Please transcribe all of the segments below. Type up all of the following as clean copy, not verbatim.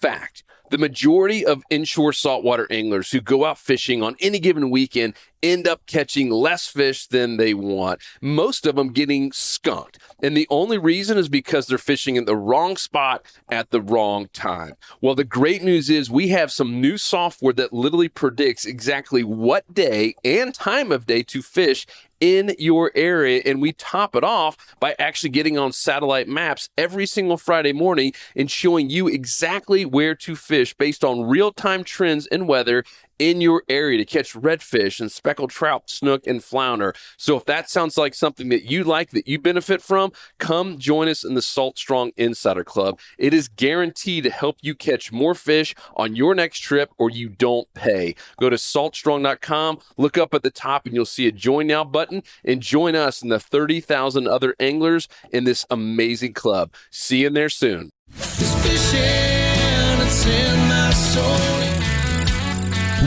fact, the majority of inshore saltwater anglers who go out fishing on any given weekend end up catching less fish than they want, most of them getting skunked. And the only reason is because they're fishing in the wrong spot at the wrong time. Well, the great news is we have some new software that literally predicts exactly what day and time of day to fish in your area, and we top it off by actually getting on satellite maps every single Friday morning and showing you exactly where to fish based on real-time trends and weather in your area to catch redfish and speckled trout, snook, and flounder. So if that sounds like something that you like, that you benefit from, come join us in the Salt Strong Insider Club. It is guaranteed to help you catch more fish on your next trip, or you don't pay. Go to saltstrong.com, look up at the top, and you'll see a Join Now button, and join us and the 30,000 other anglers in this amazing club. See you in there soon.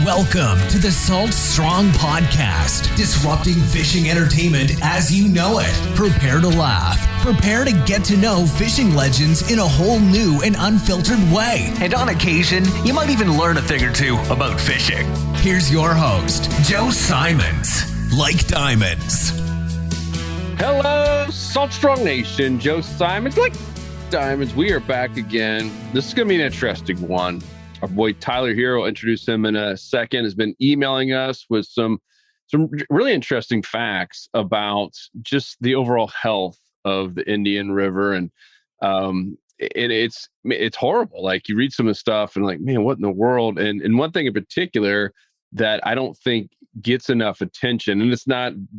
Welcome to the Salt Strong Podcast, disrupting fishing entertainment as you know it. Prepare to laugh. Prepare to get to know fishing legends in a whole new and unfiltered way. And on occasion, you might even learn a thing or two about fishing. Here's your host, Joe Simons. Like diamonds. Hello, Salt Strong Nation. Joe Simons, like diamonds. We are back again. This is going to be an interesting one. Our boy Tyler here, will introduce him in a second, has been emailing us with some really interesting facts about just the overall health of the Indian River. And it's horrible. Like, you read some of the stuff and like, man, what in the world? And one thing in particular that I don't think gets enough attention, and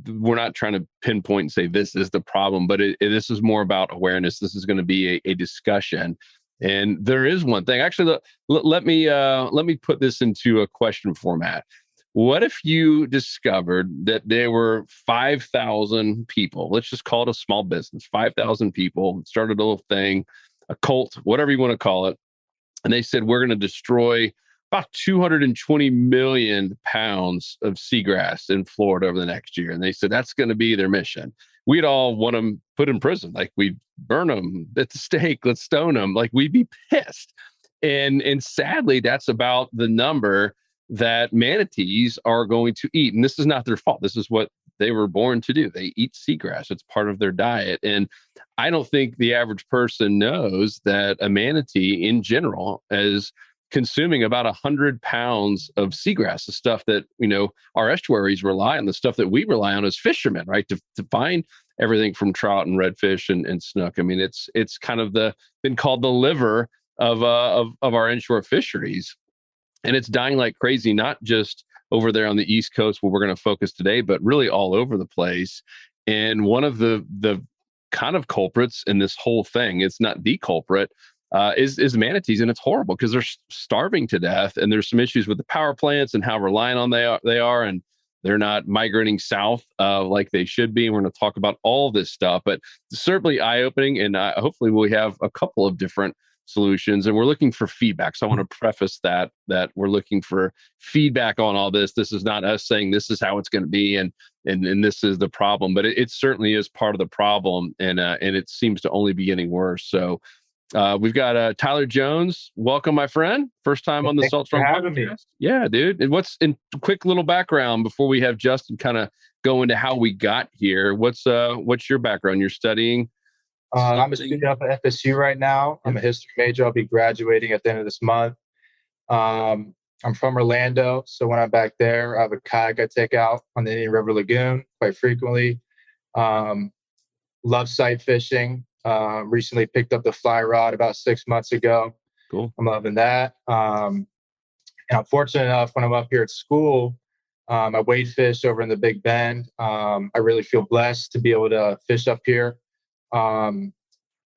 we're not trying to pinpoint and say this is the problem, but this is more about awareness. This is going to be a discussion. And there is one thing. Actually, let me put this into a question format. What if you discovered that there were 5,000 people? Let's just call it a small business. 5,000 people started a little thing, a cult, whatever you want to call it, and they said, we're going to destroy about 220 million pounds of seagrass in Florida over the next year. And they said that's going to be their mission. We'd all want them put in prison. Like, we'd burn them at the stake. Let's stone them. Like, we'd be pissed. And sadly, that's about the number that manatees are going to eat. And this is not their fault. This is what they were born to do. They eat seagrass. It's part of their diet. And I don't think the average person knows that a manatee in general is consuming about 100 pounds of seagrass, the stuff that, our estuaries rely on, the stuff that we rely on as fishermen, right? To find everything from trout and redfish and snook. I mean, it's kind of been called the liver of our inshore fisheries. And it's dying like crazy, not just over there on the East Coast where we're going to focus today, but really all over the place. And one of the kind of culprits in this whole thing, it's not the culprit, is manatees. And it's horrible because they're starving to death. And there's some issues with the power plants and how reliant on they are. And they're not migrating south like they should be. And we're going to talk about all this stuff, but it's certainly eye-opening. And hopefully we have a couple of different solutions, and we're looking for feedback. So I want to preface that we're looking for feedback on all this. This is not us saying this is how it's going to be and this is the problem, but it certainly is part of the problem, and it seems to only be getting worse. So we've got Tyler Jones. Welcome, my friend. First time on the Salt Strong podcast. Yeah, dude. And what's in quick little background before we have Justin kind of go into how we got here? What's your background? You're studying. I'm a student up at FSU right now. I'm a history major. I'll be graduating at the end of this month. I'm from Orlando, so when I'm back there, I have a kayak I take out on the Indian River Lagoon quite frequently. Love sight fishing. Recently picked up the fly rod about 6 months ago. Cool. I'm loving that. And I'm fortunate enough when I'm up here at school, I wade fish over in the Big Bend. I really feel blessed to be able to fish up here. And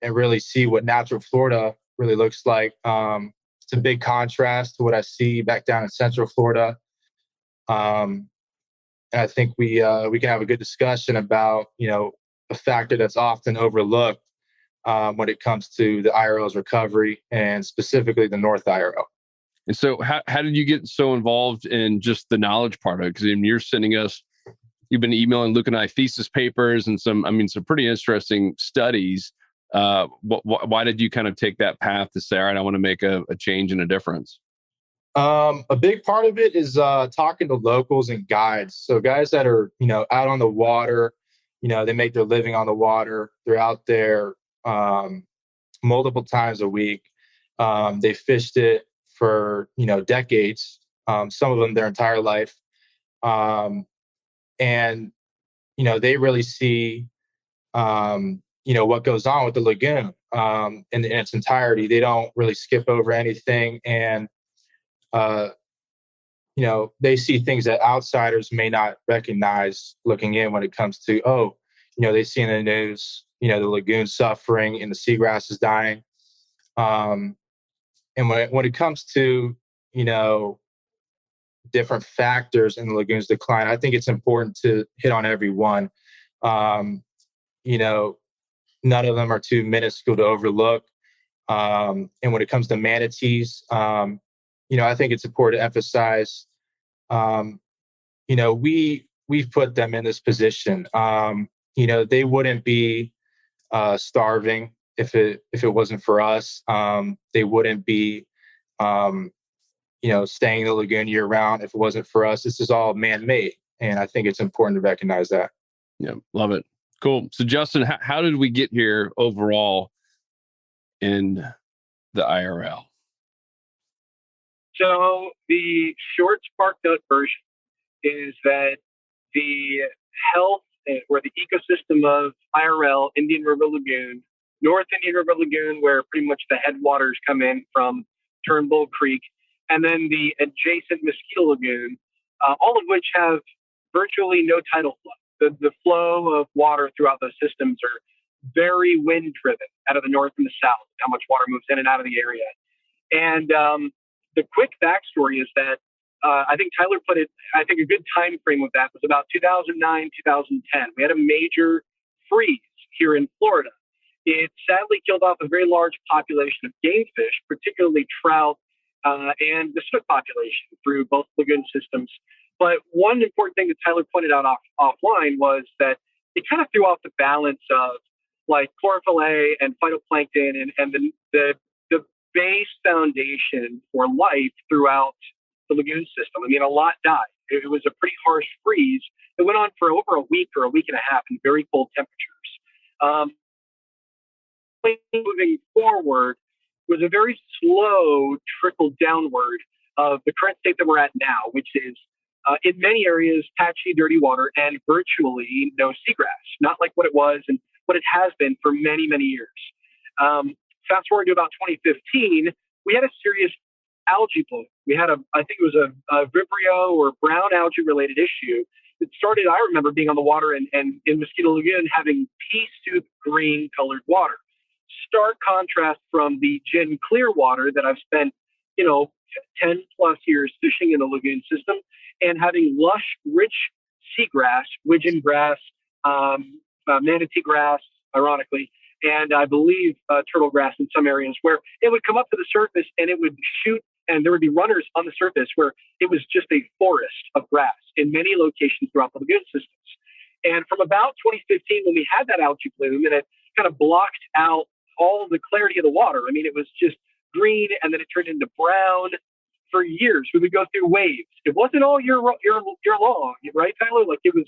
really see what natural Florida really looks like. It's a big contrast to what I see back down in Central Florida. And I think we can have a good discussion about, a factor that's often overlooked when it comes to the IRL's recovery, and specifically the North IRL. And so how did you get so involved in just the knowledge part of it? Because you've been emailing Luke and I thesis papers and some pretty interesting studies. Why did you kind of take that path to say, all right, I want to make a change and a difference? A big part of it is talking to locals and guides. So guys that are, out on the water, they make their living on the water. They're out there multiple times a week. They fished it for, decades, some of them their entire life. And, they really see, what goes on with the lagoon in its entirety. They don't really skip over anything. And, they see things that outsiders may not recognize looking in when it comes to, they see in the news, the lagoon suffering and the seagrass is dying. And when it comes to, different factors in the lagoon's decline, I think it's important to hit on every one. None of them are too minuscule to overlook. And when it comes to manatees, I think it's important to emphasize, we've put them in this position. They wouldn't be starving if it wasn't for us. They wouldn't be, staying in the lagoon year round if it wasn't for us. This is all man-made, and I think it's important to recognize that. Yeah, love it. Cool. So, Justin, how did we get here overall in the IRL? So the short spark note version is that the health or the ecosystem of IRL, Indian River Lagoon, North Indian River Lagoon, where pretty much the headwaters come in from Turnbull Creek, and then the adjacent Mosquito Lagoon, all of which have virtually no tidal flow. The flow of water throughout those systems are very wind driven out of the north and the south, how much water moves in and out of the area. And the quick backstory is that I think Tyler put it, I think a good time frame of that was about 2009, 2010. We had a major freeze here in Florida. It sadly killed off a very large population of game fish, particularly trout and the snook population through both lagoon systems. But one important thing that Tyler pointed out offline was that it kind of threw off the balance of like chlorophyll A and phytoplankton and the base foundation for life throughout the lagoon system. I mean, a lot died. It was a pretty harsh freeze. It went on for over a week or a week and a half in very cold temperatures. Moving forward was a very slow trickle downward of the current state that we're at now, which is in many areas patchy, dirty water and virtually no seagrass, not like what it was and what it has been for many, many years. Fast forward to about 2015, we had a serious algae bloom. We had I think it was a Vibrio or brown algae related issue. It started, I remember being on the water and in Mosquito Lagoon having pea soup green colored water. Stark contrast from the gin clear water that I've spent, 10 plus years fishing in the lagoon system and having lush, rich seagrass, widgeon grass, manatee grass, ironically, and I believe turtle grass in some areas where it would come up to the surface and it would shoot and there would be runners on the surface where it was just a forest of grass in many locations throughout the lagoon systems. And from about 2015, when we had that algae bloom and it kind of blocked out all the clarity of the water, I mean, it was just green and then it turned into brown. For years, we would go through waves. It wasn't all year long, right, Tyler? Like it was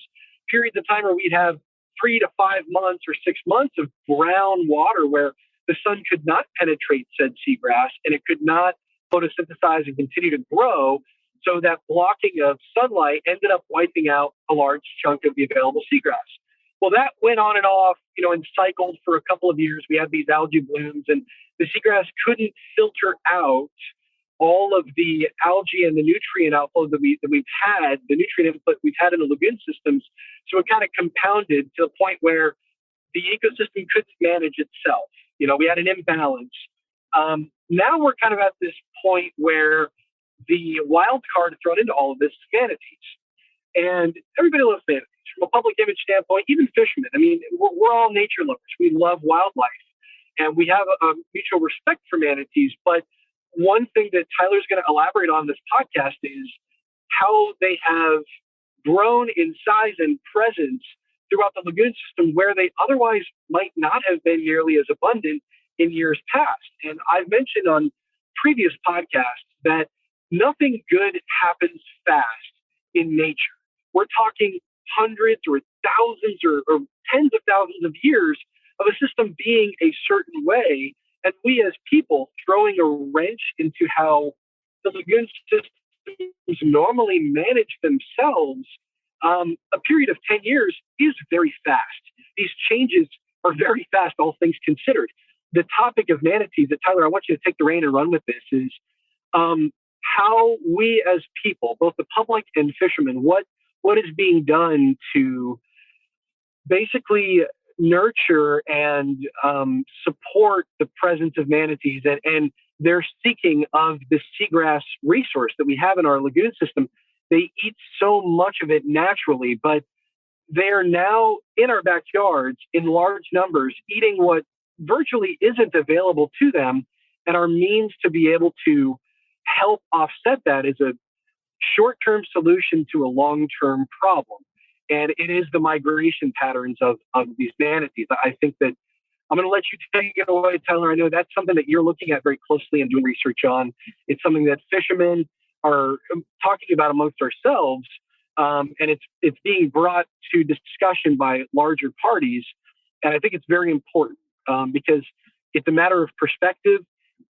periods of time where we'd have 3 to 5 months or 6 months of brown water where the sun could not penetrate said seagrass and it could not photosynthesize and continue to grow. So that blocking of sunlight ended up wiping out a large chunk of the available seagrass. Well, that went on and off, and cycled for a couple of years. We had these algae blooms and the seagrass couldn't filter out all of the algae and the nutrient outflow that we've had, the nutrient input we've had in the lagoon systems. So it kind of compounded to the point where the ecosystem couldn't manage itself. We had an imbalance. Now we're kind of at this point where the wild card thrown into all of this is manatees. And everybody loves manatees. From a public image standpoint, even fishermen. I mean, we're all nature lovers. We love wildlife. And we have a mutual respect for manatees. But one thing that Tyler's going to elaborate on this podcast is how they have grown in size and presence throughout the lagoon system where they otherwise might not have been nearly as abundant in years past. And I've mentioned on previous podcasts that nothing good happens fast in nature. We're talking hundreds or thousands or tens of thousands of years of a system being a certain way. And we as people throwing a wrench into how the lagoon systems normally manage themselves, a period of 10 years is very fast. These changes are very fast, all things considered. The topic of manatees that, Tyler, I want you to take the reign and run with this is how we as people, both the public and fishermen, what is being done to basically nurture and support the presence of manatees and their seeking of the seagrass resource that we have in our lagoon system. They eat so much of it naturally, but they are now in our backyards in large numbers, eating what virtually isn't available to them. And our means to be able to help offset that is a short-term solution to a long-term problem. And it is the migration patterns of these manatees. I think that I'm going to let you take it away, Tyler. I know that's something that you're looking at very closely and doing research on. It's something that fishermen are talking about amongst ourselves, and it's being brought to discussion by larger parties. And I think it's very important because it's a matter of perspective.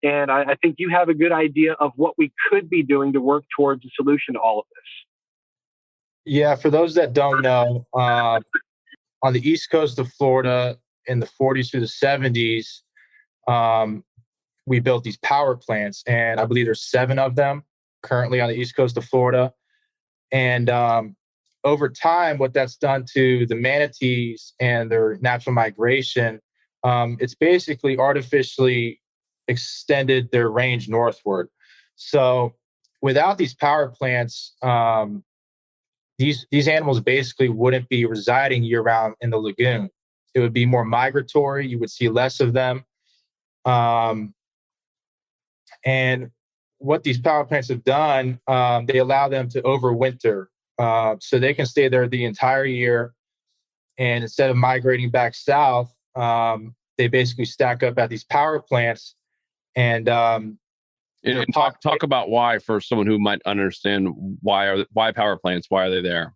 And I think you have a good idea of what we could be doing to work towards a solution to all of this. Yeah, for those that don't know, on the east coast of Florida in the 40s through the 70s, we built these power plants, and I believe there's 7 of them currently on the east coast of Florida. And over time, what that's done to the manatees and their natural migration, it's basically artificially extended their range northward. So without these power plants, these animals basically wouldn't be residing year round in the lagoon. It would be more migratory. You would see less of them. And what these power plants have done, they allow them to overwinter. So they can stay there the entire year. And instead of migrating back south, they basically stack up at these power plants. And talk about why for someone who might understand why power plants, why are they there?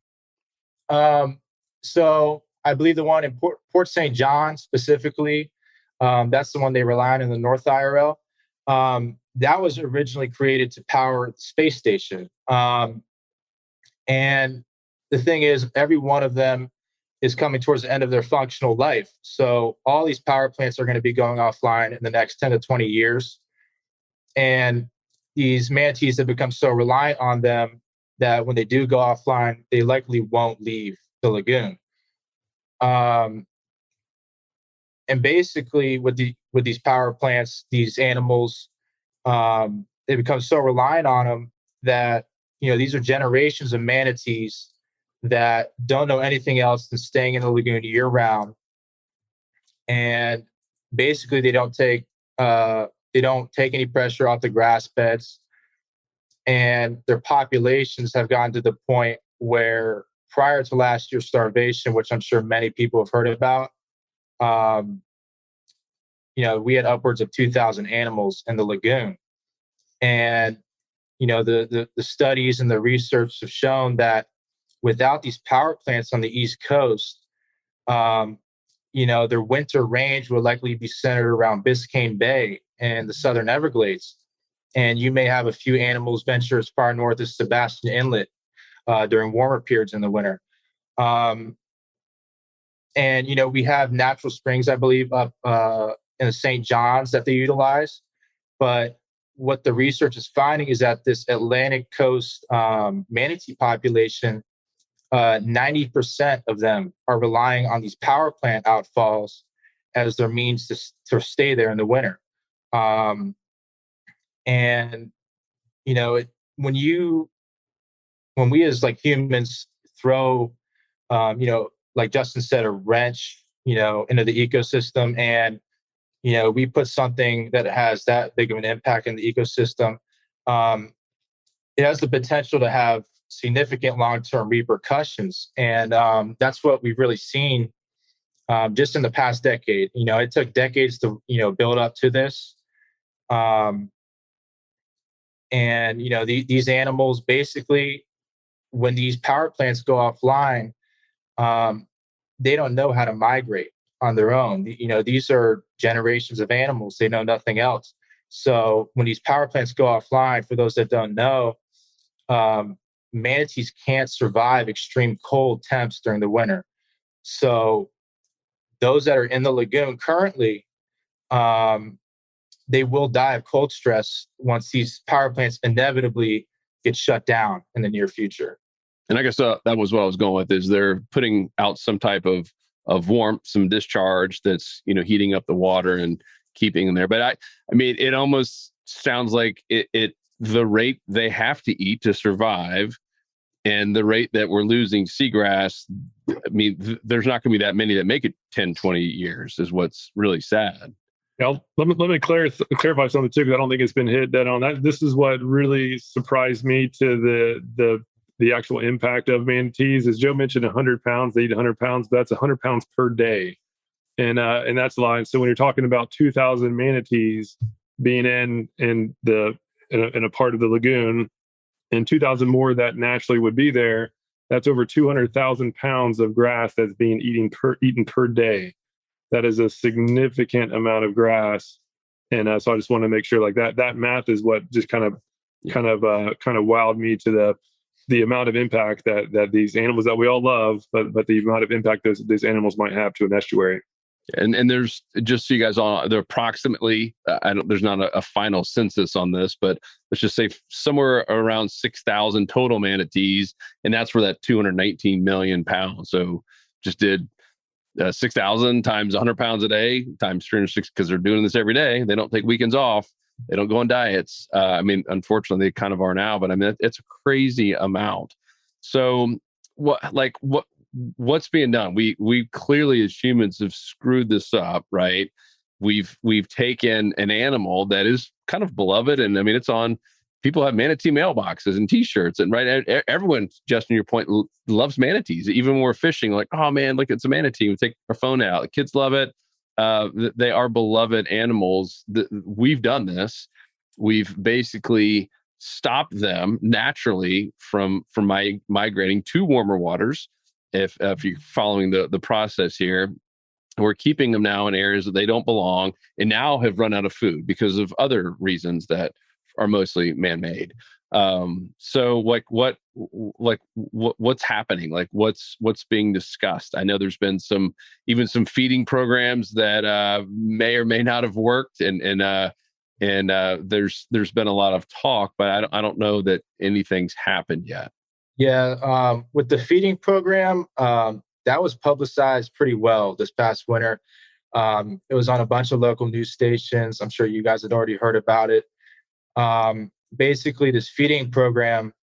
So I believe the one in Port St. John specifically, that's the one they rely on in the North IRL. That was originally created to power the space station. And the thing is, every one of them is coming towards the end of their functional life. So all these power plants are going to be going offline in the next 10 to 20 years. And these manatees have become so reliant on them that when they do go offline, they likely won't leave the lagoon. And basically, with these power plants, these animals, they become so reliant on them that these are generations of manatees that don't know anything else than staying in the lagoon year round. And basically, they don't take any pressure off the grass beds, and their populations have gotten to the point where prior to last year's starvation, which I'm sure many people have heard about, we had upwards of 2,000 animals in the lagoon. And, the studies and the research have shown that without these power plants on the East Coast, their winter range will likely be centered around Biscayne Bay and the Southern Everglades. And you may have a few animals venture as far north as Sebastian Inlet during warmer periods in the winter. And, we have natural springs, I believe, up in the St. John's that they utilize. But what the research is finding is that this Atlantic coast manatee population, 90% of them are relying on these power plant outfalls as their means to stay there in the winter. And when we as like humans throw, like Justin said, a wrench, into the ecosystem, and we put something that has that big of an impact in the ecosystem, it has the potential to have significant long-term repercussions. And that's what we've really seen just in the past decade. It took decades to, build up to this. And, these animals basically, when these power plants go offline, they don't know how to migrate on their own. These are generations of animals. They know nothing else. So when these power plants go offline, for those that don't know, manatees can't survive extreme cold temps during the winter. So those that are in the lagoon currently, they will die of cold stress once these power plants inevitably get shut down in the near future. And I guess that was what I was going with, is they're putting out some type of warmth, some discharge that's, heating up the water and keeping them there. But I mean, it almost sounds like the rate they have to eat to survive and the rate that we're losing seagrass. I mean, there's not going to be that many that make it 10, 20 years is what's really sad. Yeah, let me clarify something too, because I don't think it's been hit dead on. That this is what really surprised me to the actual impact of manatees. As Joe mentioned, 100 pounds, they eat 100 pounds, but that's 100 pounds per day. And that's a line. So when you're talking about 2,000 manatees being in a part of the lagoon and 2,000 more that naturally would be there, that's over 200,000 pounds of grass that's being eaten per day. That is a significant amount of grass. And so I just want to make sure, like, that math is what just kind of wowed me to the amount of impact that these animals that we all love, but the amount of impact these animals might have to an estuary. And there's, just so you guys all, there approximately, there's not a final census on this, but let's just say somewhere around 6,000 total manatees, and that's for that 219 million pounds. So just did 6,000 times 100 pounds a day times 360, because they're doing this every day. They don't take weekends off. They don't go on diets. I mean, unfortunately, they kind of are now, but I mean, it's a crazy amount. So what's being done? We clearly as humans have screwed this up, right? We've taken an animal that is kind of beloved, and I mean, it's on. People have manatee mailboxes and T-shirts, and right, everyone, Justin, your point, loves manatees. Even when we're fishing, like, oh man, look, it's a manatee. We take our phone out. The kids love it. They are beloved animals. We've done this. We've basically stopped them naturally from migrating to warmer waters. If you're following the process here, we're keeping them now in areas that they don't belong, and now have run out of food because of other reasons that are mostly man-made. So what's happening? Like what's being discussed? I know there's been some feeding programs that may or may not have worked, and there's been a lot of talk, but I don't know that anything's happened yet. Yeah, with the feeding program, that was publicized pretty well this past winter. It was on a bunch of local news stations. I'm sure you guys had already heard about it. Basically, this feeding program,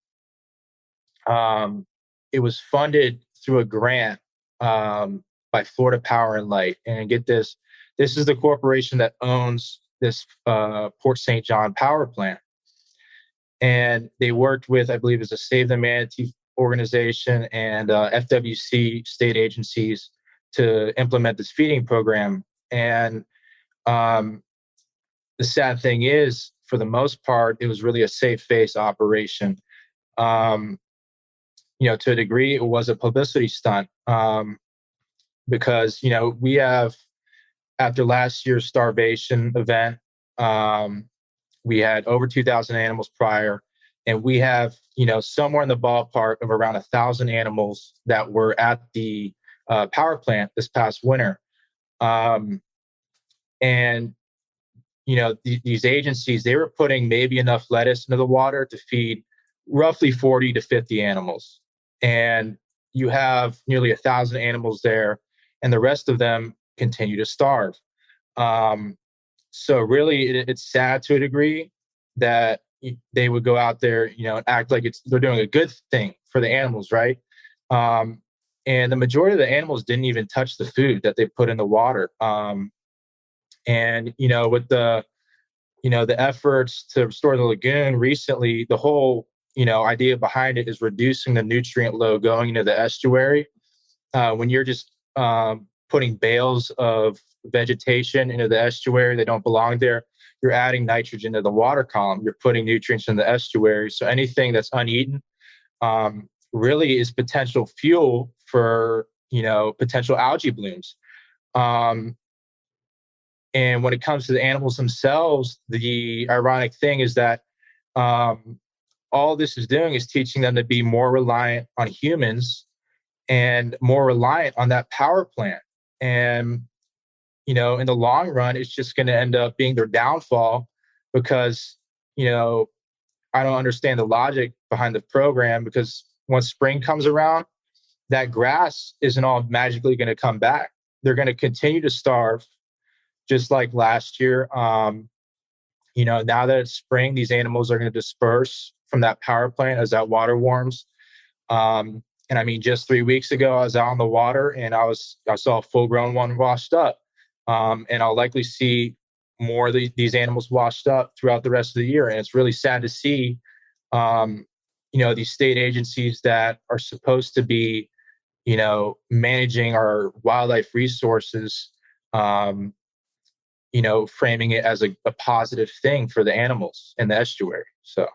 it was funded through a grant by Florida Power and Light. And get this is the corporation that owns this Port St. John power plant. And they worked with, I believe, it's a Save the Manatee organization and FWC state agencies to implement this feeding program. And the sad thing is, for the most part, it was really a safe face operation. To a degree, it was a publicity stunt because, we have, after last year's starvation event, we had over 2,000 animals prior, and we have, somewhere in the ballpark of around 1,000 animals that were at the power plant this past winter. These agencies, they were putting maybe enough lettuce into the water to feed roughly 40 to 50 animals. And you have nearly 1,000 animals there, and the rest of them continue to starve. So really, it's sad to a degree that they would go out there, and act like they're doing a good thing for the animals, right? And the majority of the animals didn't even touch the food that they put in the water. And, with the efforts to restore the lagoon recently, the whole idea behind it is reducing the nutrient load going into the estuary. When you're just putting bales of vegetation into the estuary that don't belong there, you're adding nitrogen to the water column. You're putting nutrients in the estuary. So anything that's uneaten really is potential fuel for, potential algae blooms. And when it comes to the animals themselves, the ironic thing is that all this is doing is teaching them to be more reliant on humans and more reliant on that power plant. And, in the long run, it's just going to end up being their downfall because, I don't understand the logic behind the program, because once spring comes around, that grass isn't all magically going to come back. They're going to continue to starve just like last year. Now that it's spring, these animals are going to disperse from that power plant as that water warms. And I mean, just 3 weeks ago, I was out on the water and I saw a full-grown one washed up. And I'll likely see more of these animals washed up throughout the rest of the year. And it's really sad to see, these state agencies that are supposed to be, managing our wildlife resources, framing it as a positive thing for the animals in the estuary. So.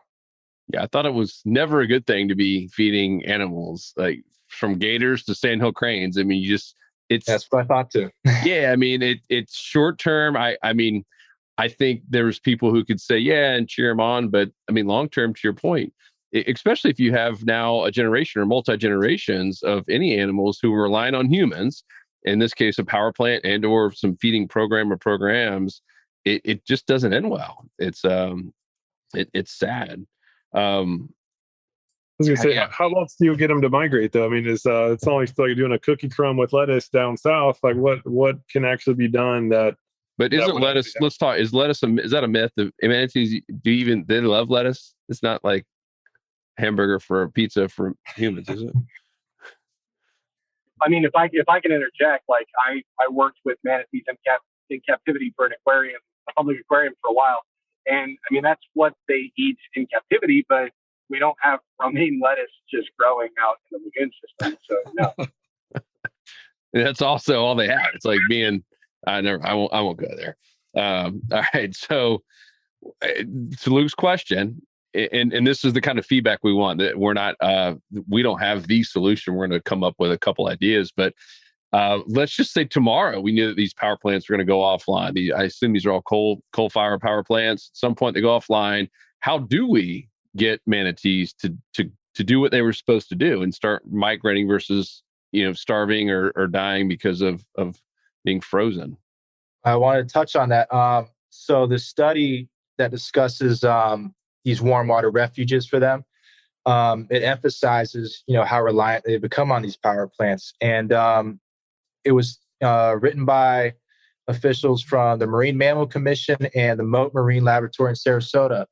Yeah, I thought it was never a good thing to be feeding animals, like from gators to sandhill cranes. I mean, that's what I thought too. Yeah, I mean, it's short term. I mean, I think there's people who could say, yeah, and cheer them on. But I mean, long term, to your point, especially if you have now a generation or multi-generations of any animals who are relying on humans, in this case, a power plant and or some feeding program or programs, it just doesn't end well. It's sad. I was gonna say, how else do you get them to migrate though? I mean, it's not like doing a cookie crumb with lettuce down south. Like what can actually be done that? But isn't lettuce? Let's talk. Is lettuce? Is that a myth? Manatees they love lettuce? It's not like hamburger for pizza for humans, is it? I mean, if I can interject, like I worked with manatees in captivity for a public aquarium for a while. And I mean, that's what they eat in captivity, but we don't have romaine lettuce just growing out in the lagoon system. So no. That's also all they have. It's like I won't go there. All right. So to Luke's question, and this is the kind of feedback we want, that we don't have the solution. We're going to come up with a couple ideas, but let's just say tomorrow we knew that these power plants are going to go offline. I assume these are all coal fire power plants. At some point they go offline. How do we get manatees to do what they were supposed to do and start migrating versus starving or dying because of being frozen? I want to touch on that. So the study that discusses these warm water refuges for them, it emphasizes how reliant they become on these power plants. And it was written by officials from the Marine Mammal Commission and the Mote Marine Laboratory in Sarasota.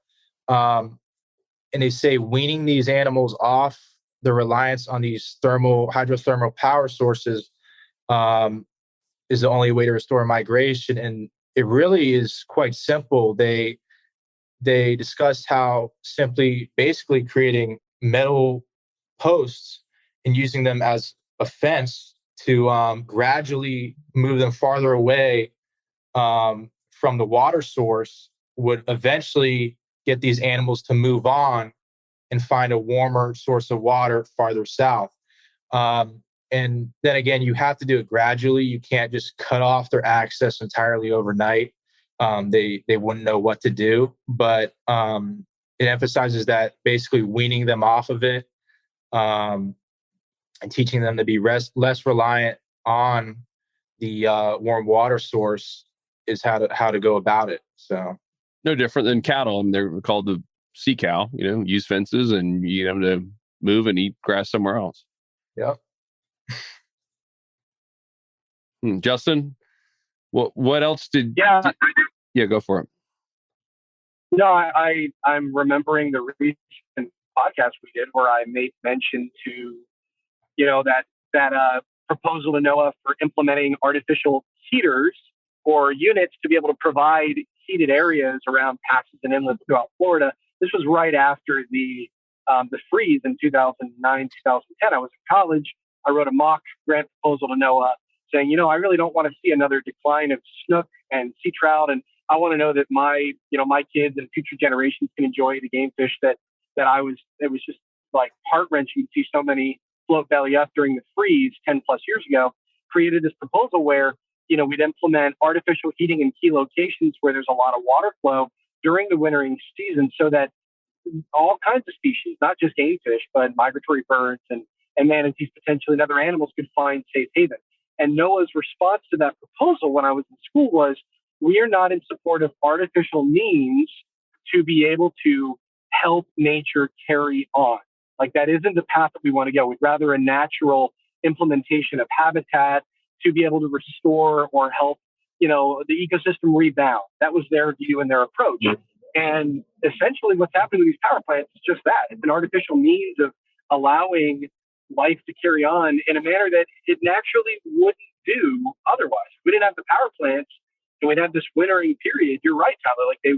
And they say weaning these animals off the reliance on these hydrothermal power sources is the only way to restore migration. And it really is quite simple. They discussed how basically creating metal posts and using them as a fence to gradually move them farther away from the water source would eventually get these animals to move on and find a warmer source of water farther south. And then again, you have to do it gradually. You can't just cut off their access entirely overnight. They wouldn't know what to do, but it emphasizes that basically weaning them off of it and teaching them to be less reliant on the warm water source is how to go about it. So no different than cattle. I mean, they're called the sea cow. Use fences and you get them to move and eat grass somewhere else. Yep. Justin, what else did? Yeah, go for it. No, I'm remembering the recent podcast we did where I made mention to, that proposal to NOAA for implementing artificial heaters or units to be able to provide heated areas around passes and inlets throughout Florida. This was right after the the freeze in 2009, 2010. I was in college. I wrote a mock grant proposal to NOAA saying, I really don't want to see another decline of snook and sea trout. And I want to know that my kids and future generations can enjoy the game fish that it was just like heart wrenching to see so many float belly up during the freeze 10 plus years ago. Created this proposal where, we'd implement artificial heating in key locations where there's a lot of water flow during the wintering season so that all kinds of species, not just game fish, but migratory birds and manatees potentially and other animals could find safe haven. And NOAA's response to that proposal when I was in school was, we are not in support of artificial means to be able to help nature carry on. Like that isn't the path that we want to go. We'd rather a natural implementation of habitat to be able to restore or help, the ecosystem rebound. That was their view and their approach. And essentially what's happening with these power plants is just that. It's an artificial means of allowing life to carry on in a manner that it naturally wouldn't do otherwise. If we didn't have the power plants and we'd have this wintering period, you're right, Tyler, like they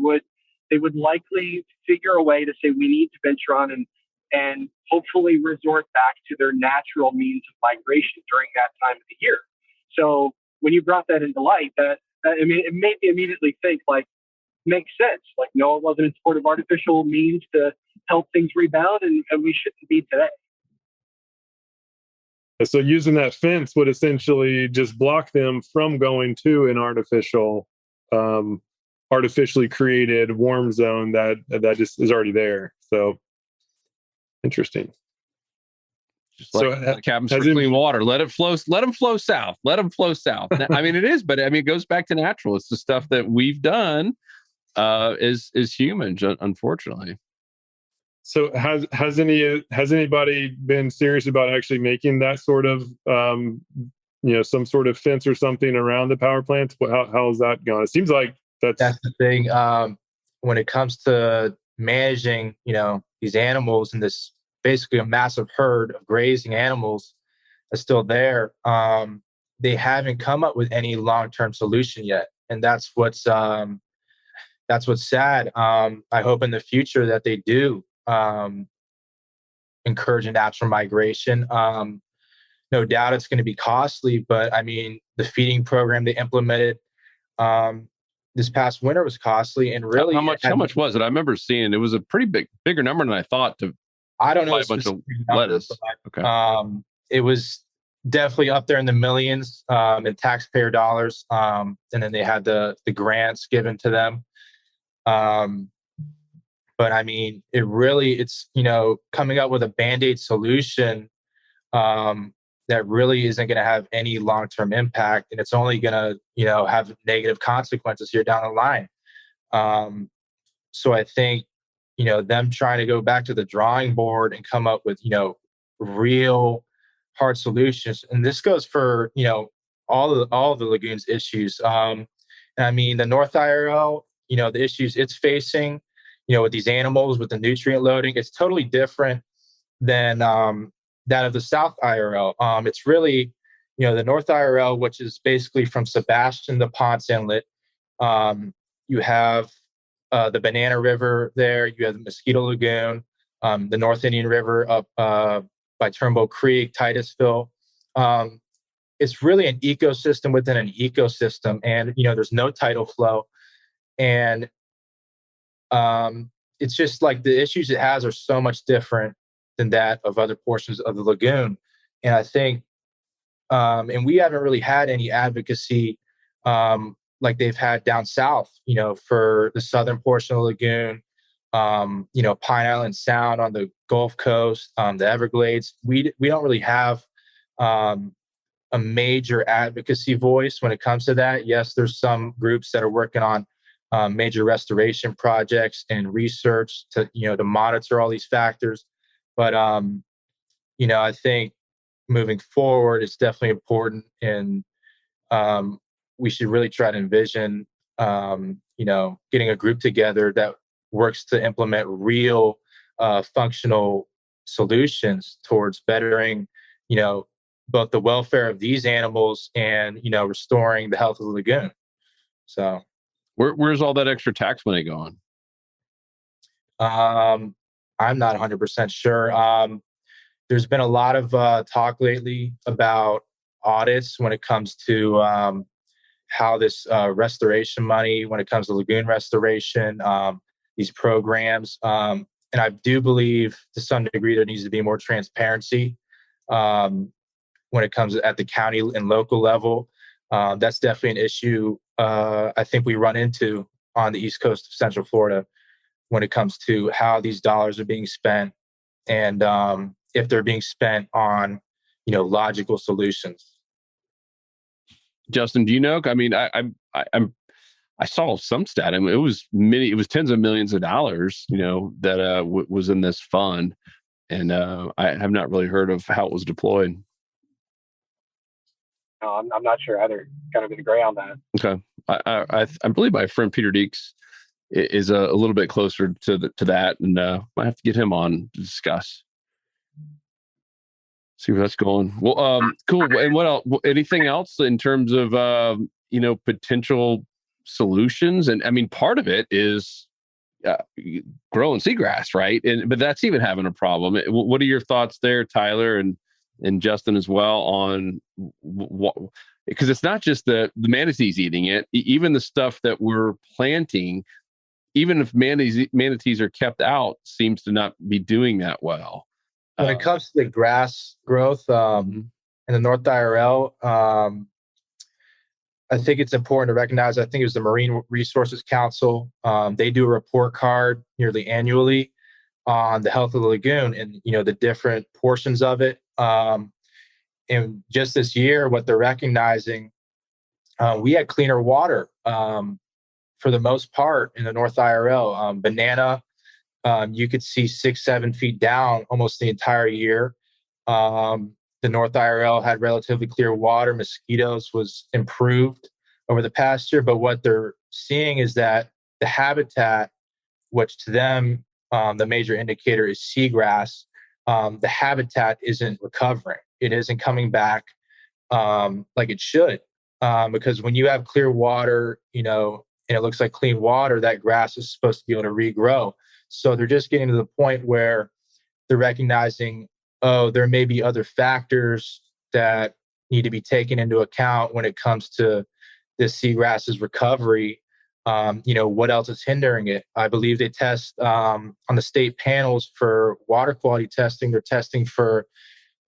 would likely figure a way to say we need to venture on and hopefully resort back to their natural means of migration during that time of the year. So when you brought that into light, it made me immediately think like, makes sense. Like NOAA wasn't in support of artificial means to help things rebound, and we shouldn't be today. So using that fence would essentially just block them from going to an artificially created warm zone that just is already there. So interesting. Just like cabins for clean water. Let it flow. Let them flow south. Let them flow south. It is, but it goes back to natural. It's the stuff that we've done as humans, unfortunately. So has anybody been serious about actually making that sort of some sort of fence or something around the power plants? How is that going? It seems like that's the thing. When it comes to managing, these animals and this basically a massive herd of grazing animals that's still there, they haven't come up with any long-term solution yet, and that's what's sad. I hope in the future that they do encourage a natural migration. No doubt it's going to be costly, but the feeding program they implemented this past winter was costly, and really how much was it? I remember seeing it was a pretty bigger number than I thought to. I don't know a bunch of lettuce. But, okay. It was definitely up there in the millions in taxpayer dollars, and then they had the grants given to them. But it's coming up with a Band-Aid solution that really isn't going to have any long-term impact, and it's only going to have negative consequences here down the line. So I think them trying to go back to the drawing board and come up with real hard solutions, and this goes for all of the lagoons issues. The North IRL, the issues it's facing, with these animals, with the nutrient loading, it's totally different than that of the South IRL. It's really, the North IRL, which is basically from Sebastian to Ponce Inlet. You have the Banana River there. You have the Mosquito Lagoon, the North Indian River up by Turnbull Creek, Titusville. It's really an ecosystem within an ecosystem, and there's no tidal flow, and it's just like the issues it has are so much different than that of other portions of the lagoon. And I think, and we haven't really had any advocacy like they've had down south, for the southern portion of the lagoon, Pine Island Sound on the Gulf Coast, the Everglades. We don't really have a major advocacy voice when it comes to that. Yes, there's some groups that are working on major restoration projects and research to monitor all these factors. But I think moving forward, it's definitely important, and we should really try to envision, getting a group together that works to implement real functional solutions towards bettering, both the welfare of these animals and, restoring the health of the lagoon. So where's all that extra tax money going? I'm not 100% sure. There's been a lot of talk lately about audits when it comes to how this restoration money, when it comes to lagoon restoration, these programs. And I do believe to some degree there needs to be more transparency when it comes at the county and local level. That's definitely an issue I think we run into on the east coast of Central Florida when it comes to how these dollars are being spent and if they're being spent on, logical solutions. Justin, do you know? I mean, I saw some stat. I mean, it was tens of millions of dollars, that was in this fund, and I have not really heard of how it was deployed. No, I'm not sure either. Kind of in the gray on that. Okay, I believe my friend Peter Deeks is a little bit closer to that, and I have to get him on to discuss. See where that's going. Well, cool. And what else? Anything else in terms of potential solutions? And I mean, part of it is growing seagrass, right? But that's even having a problem. What are your thoughts there, Tyler and Justin as well, on what? Because it's not just the manatees eating it. Even the stuff that we're planting, even if manatees are kept out, seems to not be doing that well. When it comes to the grass growth in the North IRL, I think it's important to recognize, I think it was the Marine Resources Council. They do a report card nearly annually on the health of the lagoon and, the different portions of it. And just this year, what they're recognizing, we had cleaner water for the most part in the North IRL. Banana, you could see 6-7 feet down almost the entire year. The North IRL had relatively clear water. Mosquitoes was improved over the past year. But what they're seeing is that the habitat, which to them, the major indicator is seagrass, the habitat isn't recovering. It isn't coming back like it should. Because when you have clear water, and it looks like clean water, that grass is supposed to be able to regrow. So they're just getting to the point where they're recognizing, there may be other factors that need to be taken into account when it comes to this seagrass's recovery. What else is hindering it? I believe they test on the state panels for water quality testing. They're testing for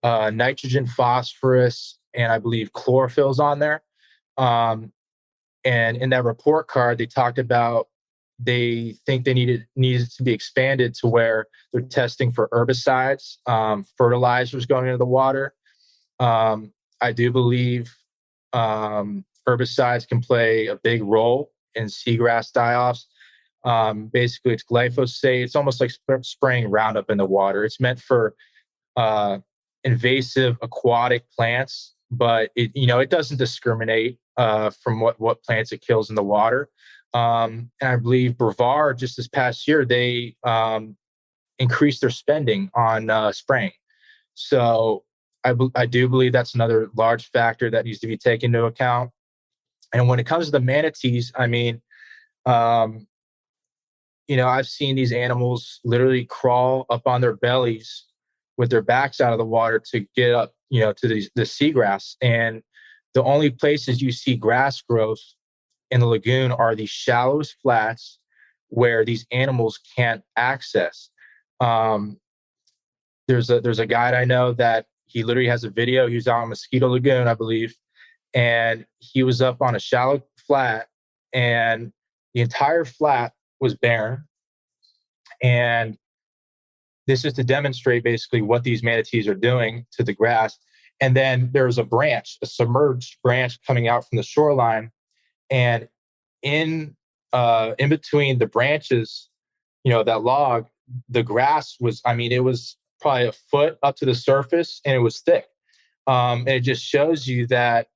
nitrogen, phosphorus, and I believe chlorophyll's on there. And in that report card, they talked about they think they needed to be expanded to where they're testing for herbicides, fertilizers going into the water. I do believe herbicides can play a big role in seagrass die-offs. Basically, it's glyphosate. It's almost like spraying Roundup in the water. It's meant for invasive aquatic plants, but it doesn't discriminate from what plants it kills in the water. And I believe Brevard just this past year, they increased their spending on spraying. So I do believe that's another large factor that needs to be taken into account. And when it comes to the manatees, I mean, I've seen these animals literally crawl up on their bellies with their backs out of the water to get up, to the seagrass. And the only places you see grass growth in the lagoon are these shallowest flats where these animals can't access. There's a guide I know that he literally has a video. He was out on Mosquito Lagoon, I believe, and he was up on a shallow flat, and the entire flat was barren. And this is to demonstrate basically what these manatees are doing to the grass. And then there's a submerged branch coming out from the shoreline. And in between the branches, that log, the grass was, it was probably a foot up to the surface, and it was thick. And it just shows you that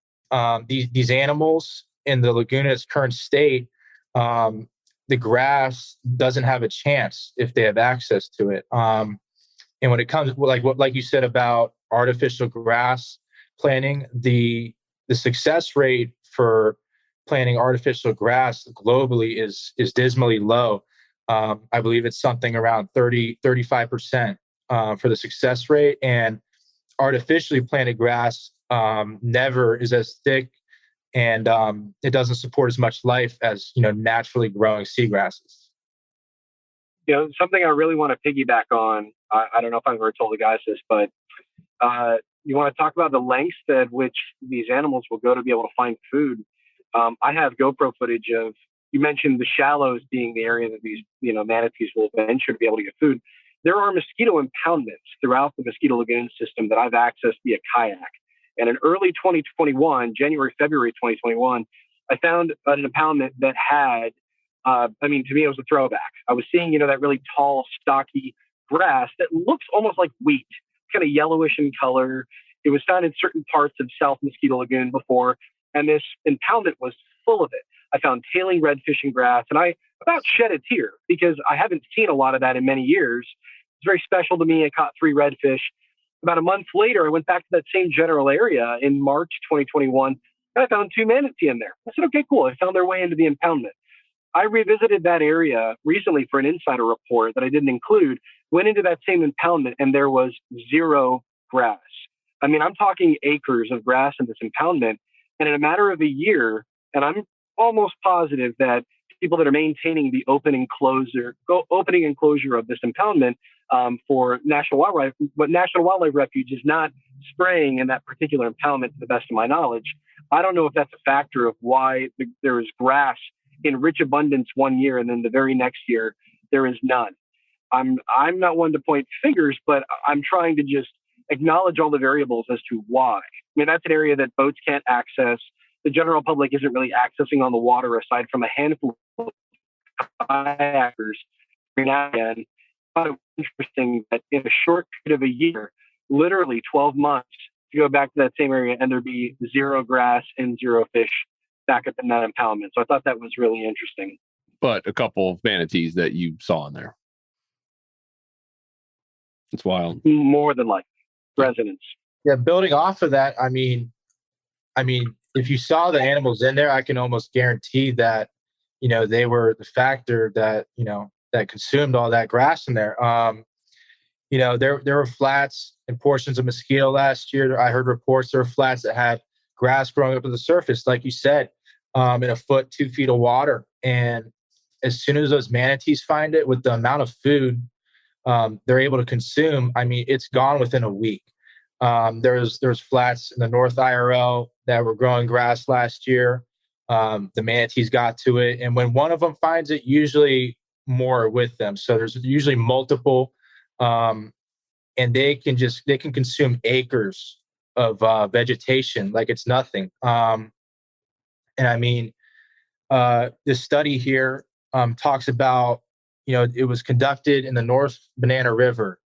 these animals in the lagoon in its current state, the grass doesn't have a chance if they have access to it. And when it comes, like you said about artificial grass planting, the success rate for planting artificial grass globally is dismally low. I believe it's something around 35% for the success rate. And artificially planted grass never is as thick, and it doesn't support as much life as naturally growing seagrasses. Something I really want to piggyback on. I don't know if I've ever told the guys this, but you want to talk about the lengths at which these animals will go to be able to find food. I have GoPro footage of, you mentioned the shallows being the area that these, manatees will eventually be able to get food. There are mosquito impoundments throughout the mosquito lagoon system that I've accessed via kayak. And in early 2021, January, February 2021, I found an impoundment that had, to me, it was a throwback. I was seeing, that really tall, stocky grass that looks almost like wheat, kind of yellowish in color. It was found in certain parts of South Mosquito Lagoon before, and this impoundment was full of it. I found tailing redfish and grass, and I about shed a tear because I haven't seen a lot of that in many years. It's very special to me. I caught 3 redfish. About a month later, I went back to that same general area in March 2021, and I found 2 manatee in there. I said, okay, cool. I found their way into the impoundment. I revisited that area recently for an insider report that I didn't include, went into that same impoundment, and there was 0 grass. I mean, I'm talking acres of grass in this impoundment. And in a matter of a year, and I'm almost positive that people that are maintaining the opening and closure of this impoundment for National Wildlife Refuge is not spraying in that particular impoundment, to the best of my knowledge. I don't know if that's a factor of why there is grass in rich abundance one year, and then the very next year there is none. I'm not one to point fingers, but I'm trying to just acknowledge all the variables as to why. I mean, that's an area that boats can't access. The general public isn't really accessing on the water aside from a handful of kayakers every now and then. I thought it was interesting that in a short period of a year, literally 12 months, to go back to that same area and there'd be 0 grass and 0 fish back up in that impoundment. So I thought that was really interesting. But a couple of manatees that you saw in there. It's wild. More than like residents. Yeah, building off of that, I mean, if you saw the animals in there, I can almost guarantee that, they were the factor that, that consumed all that grass in there. There were flats and portions of mosquito last year. I heard reports there were flats that had grass growing up to the surface, like you said, in 1 foot, 2 feet of water. And as soon as those manatees find it, with the amount of food they're able to consume, I mean, it's gone within a week. There's flats in the North IRL that were growing grass last year. The manatees got to it, and when one of them finds it, usually more are with them. So there's usually multiple, and they can consume acres of vegetation like it's nothing. And I mean, this study here talks about, it was conducted in the North Banana River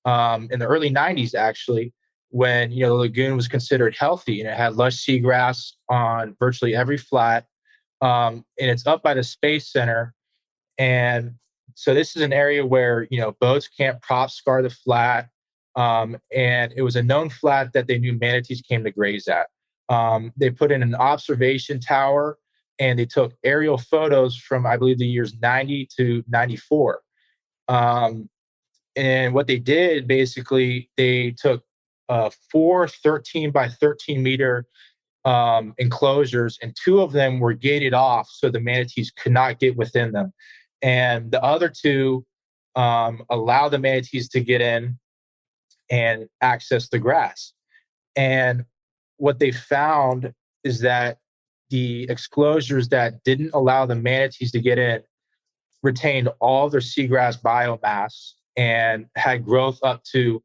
in the early 90s, actually, when, the lagoon was considered healthy and it had lush seagrass on virtually every flat. And it's up by the Space Center. And so this is an area where, boats can't prop scar the flat. And it was a known flat that they knew manatees came to graze at. They put in an observation tower, and they took aerial photos from, I believe, the years 90 to 94. And what they did, basically, they took 4 13 by 13 meter enclosures, and 2 of them were gated off so the manatees could not get within them. And the other 2 allow the manatees to get in and access the grass. And what they found is that the exclosures that didn't allow the manatees to get in retained all their seagrass biomass and had growth up to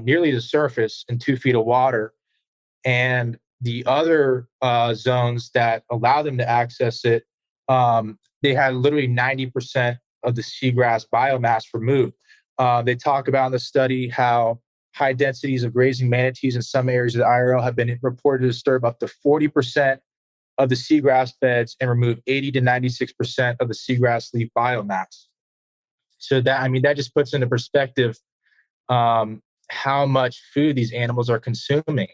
nearly the surface in 2 feet of water. And the other zones that allow them to access it, they had literally 90% of the seagrass biomass removed. They talk about in the study how high densities of grazing manatees in some areas of the IRL have been reported to disturb up to 40% of the seagrass beds and remove 80 to 96% of the seagrass leaf biomass. So that just puts into perspective how much food these animals are consuming.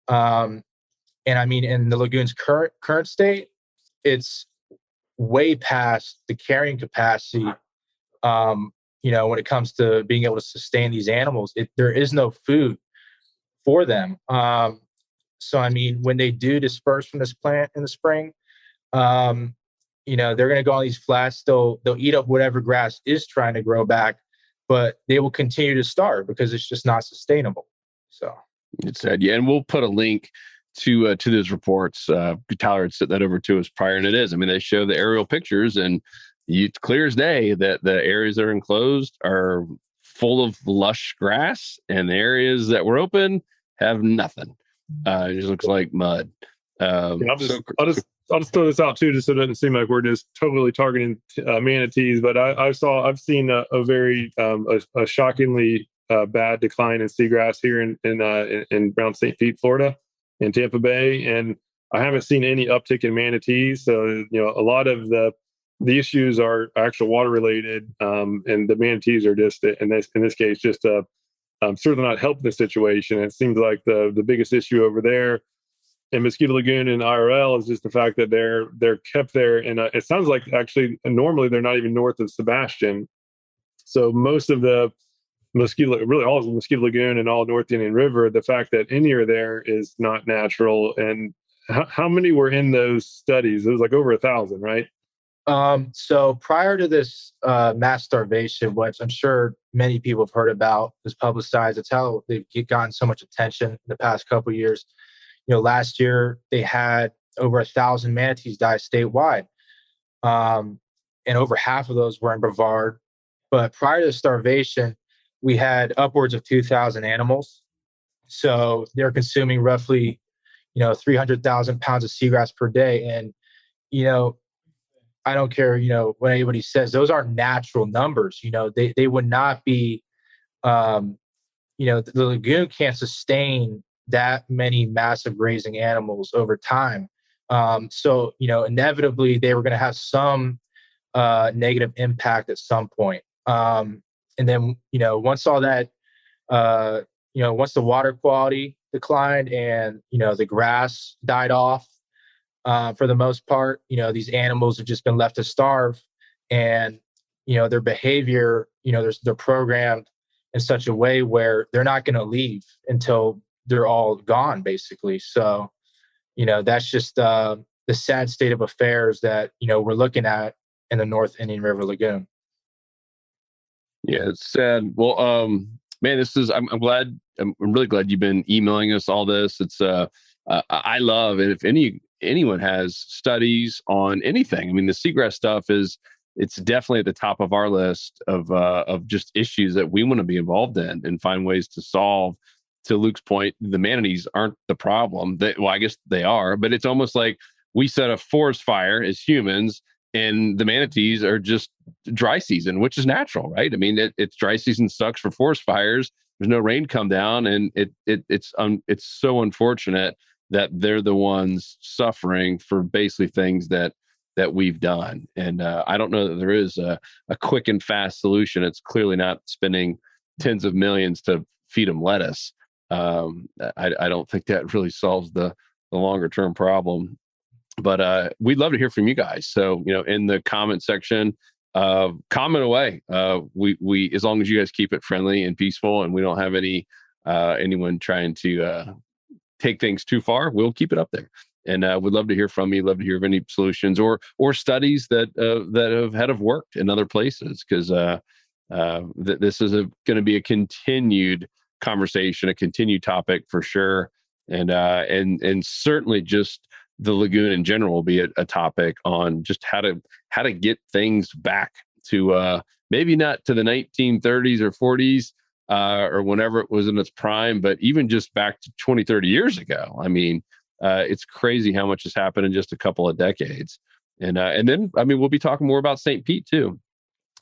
And I mean, in the lagoon's current state, it's way past the carrying capacity When it comes to being able to sustain these animals, there is no food for them. So, I mean, when they do disperse from this plant in the spring, they're going to go on these flats. They'll eat up whatever grass is trying to grow back, but they will continue to starve because it's just not sustainable. So it's sad. Yeah, and we'll put a link to those reports. Tyler had sent that over to us prior, and it is. I mean, they show the aerial pictures, and it's clear as day that the areas that are enclosed are full of lush grass, and the areas that were open have nothing. It just looks like mud. I'll just throw this out too, just so it doesn't seem like we're just totally targeting manatees. But I've seen a very a shockingly bad decline in seagrass here in around St. Pete, Florida, in Tampa Bay, and I haven't seen any uptick in manatees. So a lot of the issues are actual water related, and the manatees are just in this case just certainly not helping the situation. It seems like the biggest issue over there in Mosquito Lagoon and IRL is just the fact that they're kept there, and it sounds like actually normally they're not even north of Sebastian. So most of the really all of the Mosquito Lagoon and all North Indian River, the fact that any are there is not natural. And how many were in those studies? It was like over 1,000, right? So prior to this mass starvation, which I'm sure many people have heard about, was publicized. It's how they've gotten so much attention in the past couple of years. Last year they had over 1,000 manatees die statewide, and over half of those were in Brevard. But prior to starvation, we had upwards of 2,000 animals. So they're consuming roughly, 300,000 pounds of seagrass per day. And, I don't care, what anybody says, those aren't natural numbers. They would not be, the lagoon can't sustain that many massive grazing animals over time. So, inevitably they were going to have some negative impact at some point. And then, once all that, once the water quality declined and, the grass died off, for the most part, these animals have just been left to starve, and, their behavior, they're programmed in such a way where they're not going to leave until they're all gone, basically. So, that's just the sad state of affairs that, we're looking at in the North Indian River Lagoon. Yeah, it's sad. Well, man, I'm really glad you've been emailing us all this. It's, I love, and if anyone has studies on anything, I mean, the seagrass stuff it's definitely at the top of our list of just issues that we want to be involved in and find ways to solve. To Luke's point, the manatees aren't the problem. Well, I guess they are, but it's almost like we set a forest fire as humans, and the manatees are just dry season, which is natural, right? I mean, it's dry season sucks for forest fires. There's no rain come down, and it's so unfortunate that they're the ones suffering for basically things that we've done. And I don't know that there is a quick and fast solution. It's clearly not spending tens of millions to feed them lettuce. I don't think that really solves the longer term problem. But we'd love to hear from you guys. So, in the comment section, comment away. We as long as you guys keep it friendly and peaceful, and we don't have anyone trying to take things too far, we'll keep it up there. And we'd love to hear from you. Love to hear of any solutions or studies that have worked in other places, because this is going to be a continued conversation, a continued topic for sure, and certainly just the lagoon in general will be a topic on just how to get things back to maybe not to the 1930s or 40s or whenever it was in its prime, but even just back to 20, 30 years ago. I mean, it's crazy how much has happened in just a couple of decades. And then, I mean, we'll be talking more about St. Pete too.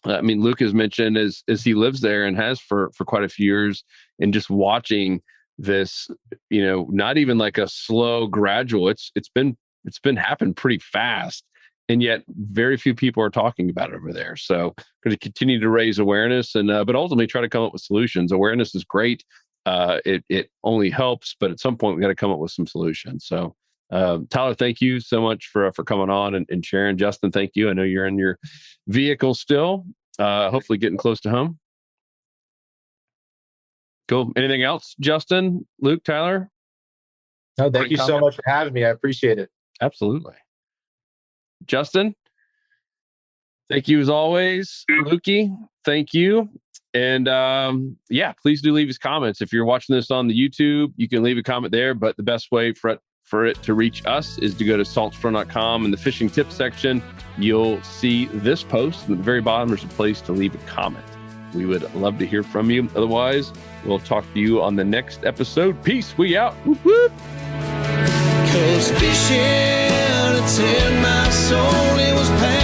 I mean, Luke has mentioned as he lives there and has for quite a few years, and just watching this, not even like a slow, gradual. It's been happening pretty fast, and yet very few people are talking about it over there. So, going to continue to raise awareness, and but ultimately try to come up with solutions. Awareness is great; it only helps, but at some point we got to come up with some solutions. So, Tyler, thank you so much for coming on and sharing. Justin, thank you. I know you're in your vehicle still. hopefully getting close to home. Cool. Anything else, Justin, Luke, Tyler? No, thank you so much for having me. I appreciate it. Absolutely. Justin, thank you as always. Lukey, thank you. And please do leave us comments. If you're watching this on the YouTube, you can leave a comment there. But the best way for it to reach us is to go to saltstrong.com. In the fishing tips section, you'll see this post. And at the very bottom, there's a place to leave a comment. We would love to hear from you. Otherwise, we'll talk to you on the next episode. Peace. We out. Whoop, whoop. 'Cause fishing, it's in my soul. It was pain.